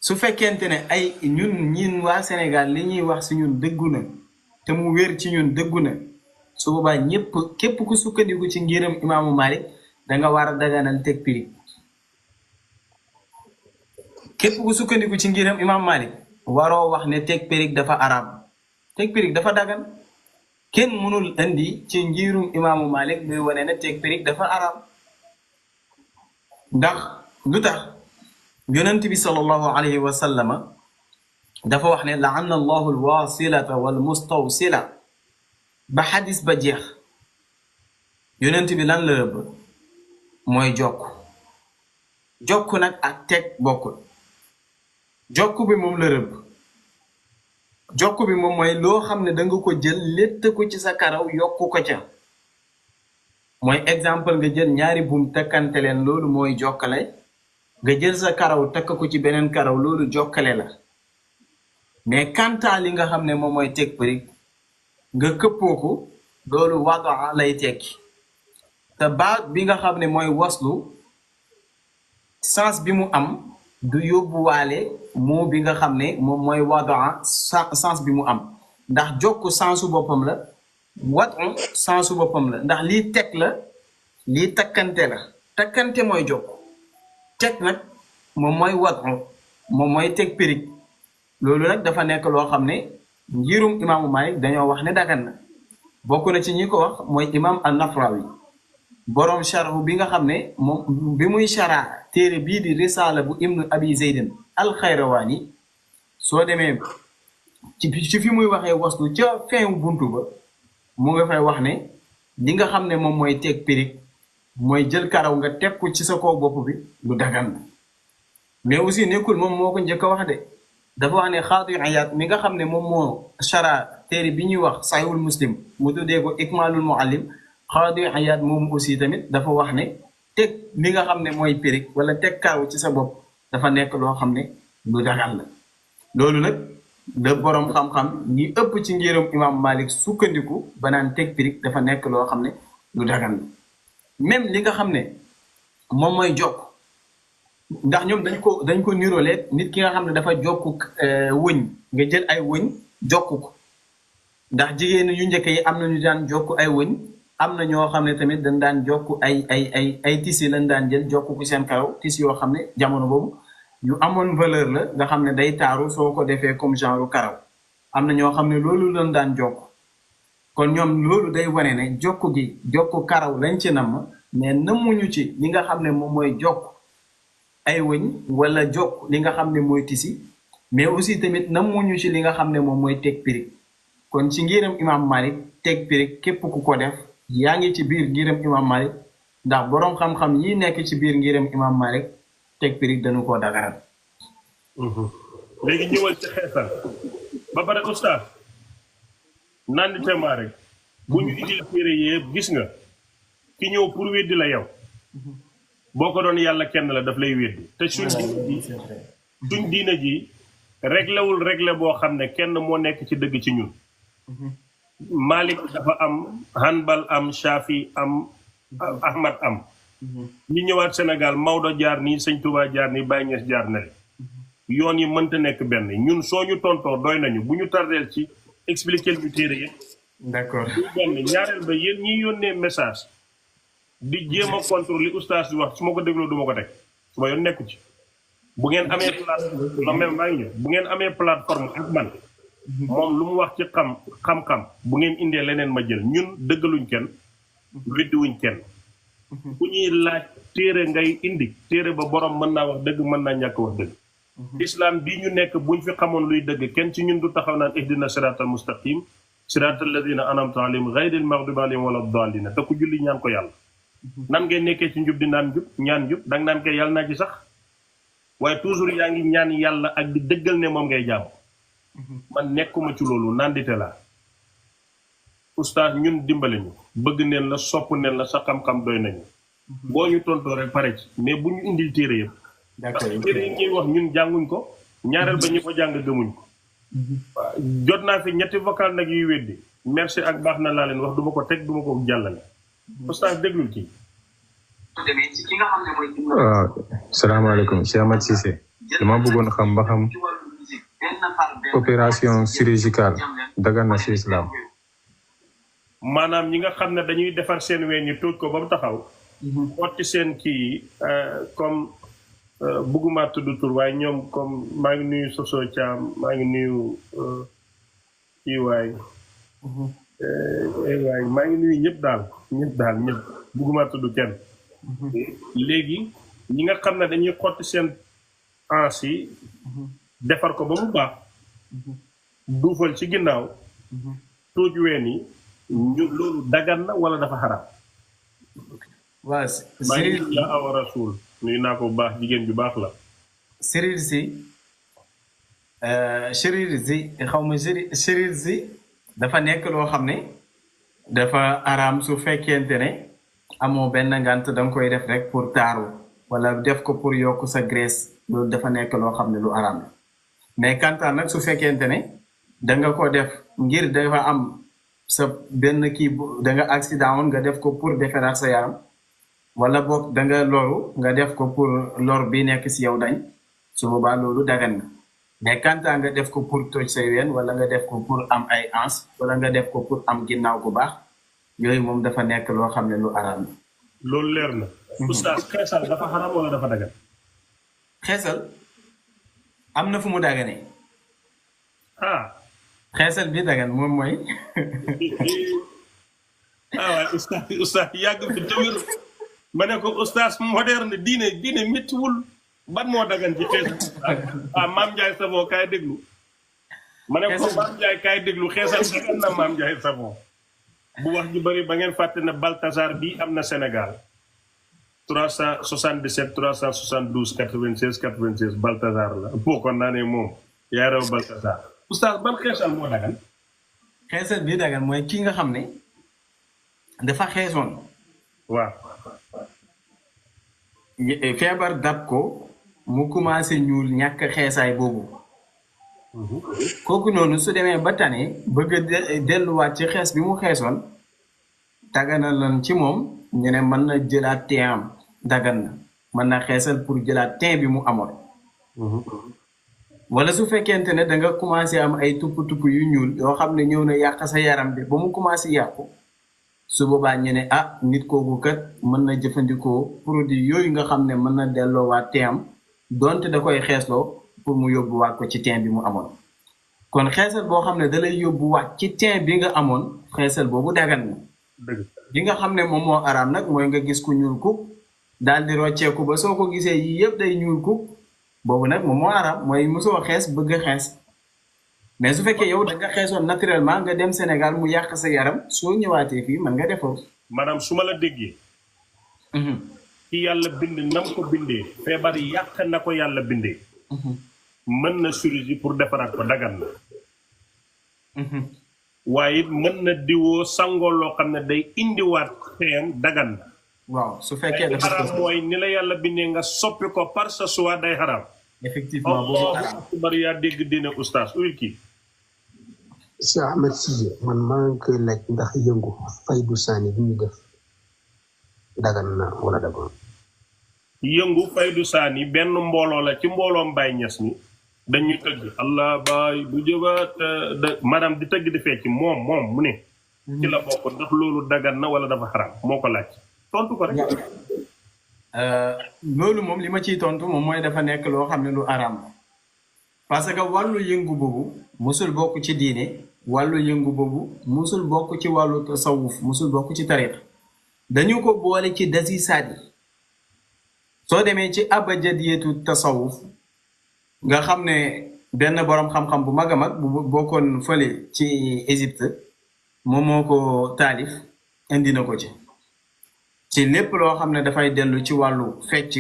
su fekkente ne ay ñun waa Sénégal li ñuy wax si ñun dëggu na te mu wér ci ñun dëggu na su boobaa képp ku sukkandiku ci ngiram imaamu Malik da nga war a daganal teg pirig képp ku sukkandiku ci ngiram imaamu Malik waroo wax ne teg pirig dafa araam teg pirig dafa dagan kenn mënul andi ci ngirum imaamu Malik luy wane ne teg pirig dafa araam ndax lu tax yonent bi sallallahu alayhi wa sallama dafa wax ne la'anna allahu alwasilata wal mustawsila ba xadis ba jeex yonent bi lan la rëbb mooy jokk nag ak teg bokkul jokk bi moom la rëbb jokk bi moom mooy loo xam ne danga ko jël létt ko ci sa karaw yokku ko ca mooy exemple nga jël ñaari buum takkante leen loolu mooy jokkale nga jël sa karaw takk ko ci beneen karaw loolu jokkale la mais kanta li nga xam ne moom mooy teg pirig nga këppoo ko loolu wadaa lay tekki te baat bi nga xam ne mooy waslu sens bi mu am du yóbbuwaale moo bi nga xam ne moom mooy wadaa sens bi mu am ndax jokk sensu boppam la wadu sensu boppam la ndax lii teg la lii takkante la takkante mooy jokk teg nag moom mooy wadu moom mooy teg pirig loolu nag dafa nekk loo xam ne ngirum imaamu Malik dañoo wax ne dagan na bokk na ci ñi ko wax mooy imam an-Nafrawi boroom sharhu bi nga xam ne moom bi muy shara téere bii di risala bu ibnu abi zeydin al-Xayrawaani soo demee ci fi muy waxee waslu ca fin buntu ba mu nga fay wax ne li nga xam ne moom mooy teg pirig mooy jël karaw nga teg ko ci sa kaw bopp bi lu dagan na mais aussi nekkul moom moo ko njëkk a wax de dafa wax ne Xaadi Iyaad mi nga xam ne moom moo shara téere bi ñuy wax Sahihul Muslim mu tuddee ko Ikmalul Muallim Xaadi Iyaad moom aussi tamit dafa wax ne teg li nga xam ne mooy pirig wala teg karaw ci sa bopp dafa nekk loo xam ne lu dagan la loolu nag de boroom xam-xam ñi ëpp ci ngirum imam Malik sukkandiku ba naan teg pirig dafa nekk loo xam ne lu dagan la même li nga xam ne moom mooy jokk ndax ñoom dañ ko niroleeg nit ki nga xam ne dafa jokk wëñ nga jël ay wëñ jokk ko ndax jigéen yu njëkk yi am na ñu daan jokk ay wëñ am na ñoo xam ne tamit dañ daan jokk ay tisi lañ daan jël jokk ko seen karaw tisi yoo xam ne jamono boobu yu amoon valeur la nga xam ne day taaru soo ko defee comme genre karaw am na ñoo xam ne loolu lañ daan jokk kon ñoom loolu day wane ne jokk karaw lañ ci namm mais nammuñu ci li nga xam ne moom mooy jokk ay wëñ wala jokk li nga xam ne mooy tisi mais aussi tamit nammuñu ci li nga xam ne moom mooy teg pirig kon ci ngiram imam Malik teg pirig képp ku ko def yaa ngi ci biir ngiram imam Malik ndax boroom xam-xam yi nekk ci biir ngiram imam Malik teg pirig dañu koo dagaral léegi ñëwal ci xeesal ba pare oustaz naan di tema rek bu ñu indil téere yëpp gis nga ki ñëw pour weddi la yow boo ko doon yàlla kenn la daf lay weddi te suñ diina ji réglé boo xam ne kenn moo nekk ci dëgg ci ñun Malik dafa am Hanbal am Shafi am Ahmad am ñu ñëwaat Sénégal Maodo jaar nii Sëñ Touba jaar nii Baye Niass jaar na yoon yi mënta nekk benn ñun soo ñu tontoo doy nañu bu ñu tardeel ci expliquer ñu téere yi d'accord benn ñaareel ba yéen ñi yónnee message di jéem a contrôle li oustaz di wax su ma ko dégloo du ma ko teg su ma yoon nekku ci bu ngeen amee bu ngeen amee plateforme ak man moom lu mu wax ci xam-xam bu ngeen indee leneen ma jël ñun dëggaluñ kenn weddiwuñ kenn ku ñuy laaj téere ngay indi téere ba borom mën naa wax dëgg mën naa ñàkk wax dëgg islam bii ñu nekk buñ fi xamoon luy dëgg kenn ci ñun du taxaw naan ihdina siratal mustaqim siratal ladina anamta alayhim ghayril maghdubi alayhim wala dallina te ku julli ñaan ko yàlla nan ngay nekkee ci njub di naan njub ñaan njub danga naan koy yàlla naa ci sax waaye toujours yaa ngi ñaan yàlla ak di dëggal ne moom ngay jàmm man nekkuma ci loolu nandite laa oustaz ñun dimbale ñu bëgg neen la sopp neen la sa xam-xam doy nañu boo ñu tontoo rek pare ci mais bu ñu indil téere yëpp parce que téere yi ñuy wax ñun jànguñ ko ñaareel ba ñu ko jàng gëmuñ ko jot naa fi ñetti vocal nag yuy weddi merci ak baax na laa leen wax duma ko teg duma ko jàllale oustaz déglul kii waaw salaamaaleykum Cheikh Ahmed Cissé dama bëggoon xam ba xam opération chirurgicale dagan na ci islam. maanaam ñi nga xam ne dañuy defar seen ween ñu tóoj ko ba mu taxaw. xotti seen kii comme bëgguma tudd tur waaye ñoom comme maa ngi nuyu Soso Thiam maa ngi nuyu kii waay. waay maa ngi nuyu ñëpp daal ñëpp bëgguma tudd kenn. léegi ñi nga xam ne dañuy xotti seen ans yi defar ko ba mu baax duufal ci ginnaaw tóoj ween yi ñu loolu dagan na wala dafa xaram. waaw maa ngi nuyu yaa awa rasul nuyu naa ko bu baax jigéen bi baax la. Sérir si dafa nekk loo xam ne dafa araam su fekkente ne amoo benn ngant danga koy def rek pour taaru wala def ko pour yokk sa graisse loolu dafa nekk loo xam ne lu araam la mais kantaan nag su fekkente ne danga ko def ngir dafa am sa benn kii da nga accident woon nga def ko pour defaraat sa yaram wala boog da nga loru nga def ko pour lor bi nekk si yow dañ su boobaa loolu dagan na mais kantaan nga def ko pour toj say ween wala nga def ko pour am ay ans wala nga def ko pour am ginnaaw gu baax yooyu moom dafa nekk loo xam ne lu araam la. loolu leer na. oustaz xeesal dafa xaram wala dafa dagan. xeesal am na fu mu daganee. xeesal bi dagan moom mooy. waaye oustaz yàgg fi tamit ma ne ko oustaz moderne diine méttiwul ban moo dagan ci xeesal. Maam Ndiaye Savon kaay déglu. ma ne ko Maam Ndiaye kaay déglu xeesal dagan na Maam Ndiaye Savon. bu wax ju bëri ba ngeen fàtte ne Balthazar bi am na Sénégal 377 372 96 96 Balthazar la boo ko naa ne moom yaa raw Balthazar. oustaz ban xeesal moo dagan. xeesal bi dagan mooy kii nga xam ne dafa xeesoon. waaw. feebar dab ko mu commencé ñuul ñàkk xeesaay boobu. kooku noonu su demee ba tane bëgg a delluwaat ci xees bi mu xeesoon dagana lan ci moom ñu ne mën na jëlaat teen am dagan na mën na xeesal pour jëlaat teen bi mu amoon. wala su fekkente ne da nga commencé am ay tupp yu ñuul yoo xam ne ñëw na yàq sa yaram bi ba mu commencé yàqu su boobaa ñu ne nit kooku kat mën na jëfandikoo produit yooyu nga xam ne mën na delloowaat teen am donte da koy xeesloo pour mu yóbbuwaat ko ci teen bi mu amoon kon xeesal boo xam ne da lay yóbbuwaat ci teen bi nga amoon xeesal boobu dagan na. bi nga xam ne moom moo araam nag mooy nga gis ku ñuul kuk daal di rocceeku ba soo ko gisee yii yëpp day ñuul kuk boobu nag moom moo araam mooy mosoo xees bëgg a xees mais su fekkee yow da nga xeesoon naturellement nga dem Sénégal mu yàq sa yaram soo ñëwaatee fii mën nga defoo. maanaam su ma la déggee. ci yàlla bind nam ko bindee feebar yàq na ko yàlla bindee. mën na chirurgie pour defaraat ko dagan na. waaye it mën na diwoo sangoo loo xam ne day indiwaat xeem dagan na. waaw su fekkee dafa xaraam mooy ni la yàlla bindee nga soppi ko par ce soit day xaraam. effectivement boobu xaraam bari yaa dégg dina oustaz uyul kii. Cheikh Ahmed Cissé man maa ngi koy laaj ndax yëngu faydu saani bi ñu def dagan na wala dagan. yëngu faydu saani benn mbooloo la ci mbooloom Baay Ñas mi dañuy tëgg allah baay bu jëbaat maanaam di tëgg di fecc moom mu ne ci la bokk ndax loolu dagan na wala dafa xaraam moo ko laaj tontu ko rek. loolu moom li ma ciy tontu moom mooy dafa nekk loo xam ne lu araam parce que wàllu yëngu boobu musul bokk ci diine wàllu yëngu boobu musul bokk ci wàllu tasawuf musul bokk ci tariq dañu ko boole ci dasisaat yi soo demee ci abajadiyatu tasawuf nga xam ne benn boroom xam-xam bu mag a mag bu bokkoon fële ci Égypte moom moo ko taalif indi na ko ci lépp loo xam ne dafay dellu ci wàllu fecc